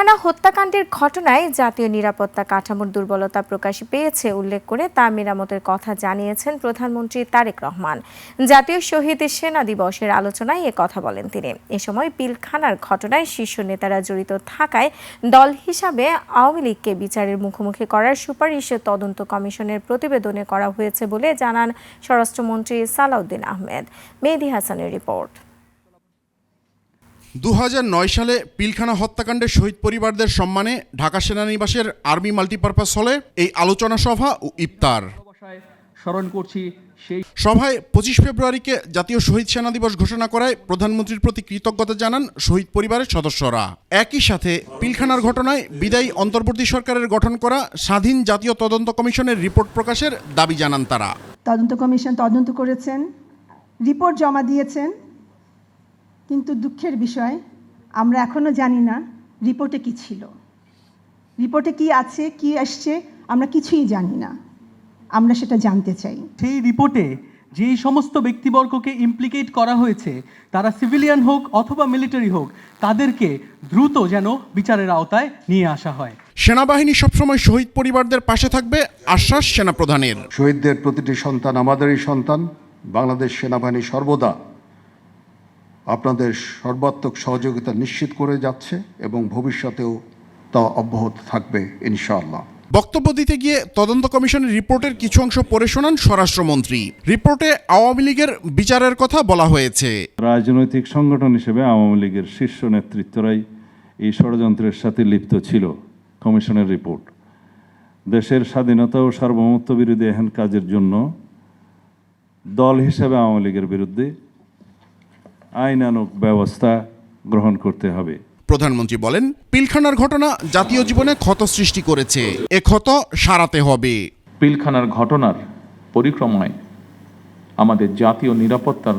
পিলখানা হত্যাকাণ্ডের ঘটনায় জাতীয় নিরাপত্তা কাঠামোর দুর্বলতা প্রকাশ পেয়েছে উল্লেখ করে তা মেরামতের কথা জানিয়েছেন প্রধানমন্ত্রী তারেক রহমান। জাতীয় শহীদ সেনা দিবসের আলোচনায় এ কথা বলেন তিনি। এ সময় পিলখানার ঘটনায় শীর্ষ নেতারা জড়িত থাকায় দল হিসাবে আওয়ামী লীগকে বিচারের মুখোমুখি করার সুপারিশ তদন্ত কমিশনের প্রতিবেদনে করা হয়েছে বলে জানান স্বরাষ্ট্রমন্ত্রী সালাউদ্দিন আহমেদ। মেহেদী হাসানের রিপোর্ট। 2009 সালে পিলখানা হত্যাকাণ্ডের শহীদ পরিবারদের সম্মানে ঢাকা সেনানিবাসের আর্মি মাল্টিপারপাস হলে এই আলোচনা সভা ও ইফতার স্মরণ করছি। সেই সভায় 25 ফেব্রুয়ারিকে জাতীয় শহীদ সেনা দিবস ঘোষণা করায় প্রধানমন্ত্রীর প্রতি কৃতজ্ঞতা জানান শহীদ পরিবারের সদস্যরা। একই সাথে পিলখানার ঘটনায় বিদায়ী অন্তর্বর্তী সরকারের গঠন করা স্বাধীন জাতীয় তদন্ত কমিশনের রিপোর্ট প্রকাশের দাবি জানান তারা। তদন্ত কমিশন তদন্ত করেছেন, রিপোর্ট জমা দিয়েছেন, কিন্তু দুঃখের বিষয় আমরা এখনো জানি না রিপোর্টে কি ছিল, রিপোর্টে কি আছে, কি আসছে আমরা কিছুই জানি না। আমরা সেটা জানতে চাই। সেই রিপোর্টে যেই সমস্ত ব্যক্তিবর্গকে ইমপ্লিকেট করা হয়েছে, তারা সিভিলিয়ান হোক অথবা মিলিটারি হোক, তাদেরকে দ্রুত যেন বিচারের আওতায় নিয়ে আসা হয়। সেনাবাহিনী সবসময় শহীদ পরিবারদের পাশে থাকবে আশ্বাস সেনাপ্রধানের। শহীদদের প্রতিটি সন্তান আমাদেরই সন্তান। বাংলাদেশ সেনাবাহিনী সর্বদা আপনাদের সর্বাত্মক সহযোগিতা নিশ্চিত করে যাচ্ছে এবং ভবিষ্যতেও তা অব্যাহত থাকবে ইনশাআল্লাহ। বক্তব্য দিতে গিয়ে তদন্ত কমিশনের রিপোর্টের কিছু অংশ পড়ে শোনান স্বরাষ্ট্রমন্ত্রী। রিপোর্টে আওয়ামী লীগের বিচারের কথা বলা হয়েছে। রাজনৈতিক সংগঠন হিসেবে আওয়ামী লীগের শীর্ষ নেতৃত্বরাই এই ষড়যন্ত্রের সাথে লিপ্ত ছিল। কমিশনের রিপোর্ট দেশের স্বাধীনতা ও সার্বভৌমত্ব বিরোধী এহেন কাজের জন্য দল হিসেবে আওয়ামী লীগের বিরুদ্ধে আইনানুগ ব্যবস্থা গ্রহণ করতে হবে। প্রধানমন্ত্রী বলেন, পিলখানার ঘটনা জাতীয় জীবনে ক্ষত সৃষ্টি করেছে, এ ক্ষত সারাতে হবে। পিলখানার ঘটনার পরিক্রমায় আমাদের জাতীয় নিরাপত্তার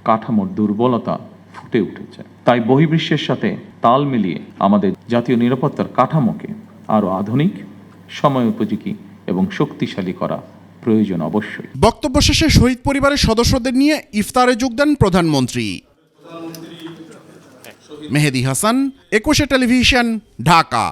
কাঠামোর দুর্বলতা ফুটে উঠেছে। তাই বহির্বিশ্বের সাথে তাল মিলিয়ে আমাদের জাতীয় নিরাপত্তার কাঠামোকে আরও আধুনিক, সময় উপযোগী এবং শক্তিশালী করা প্রয়োজন অবশ্যই। বক্তব্য শেষে শহীদ পরিবারের সদস্যদের নিয়ে ইফতারে যোগ দেন প্রধানমন্ত্রী। মেহেদী হাসান, 21 টেলিভিশন, ঢাকা।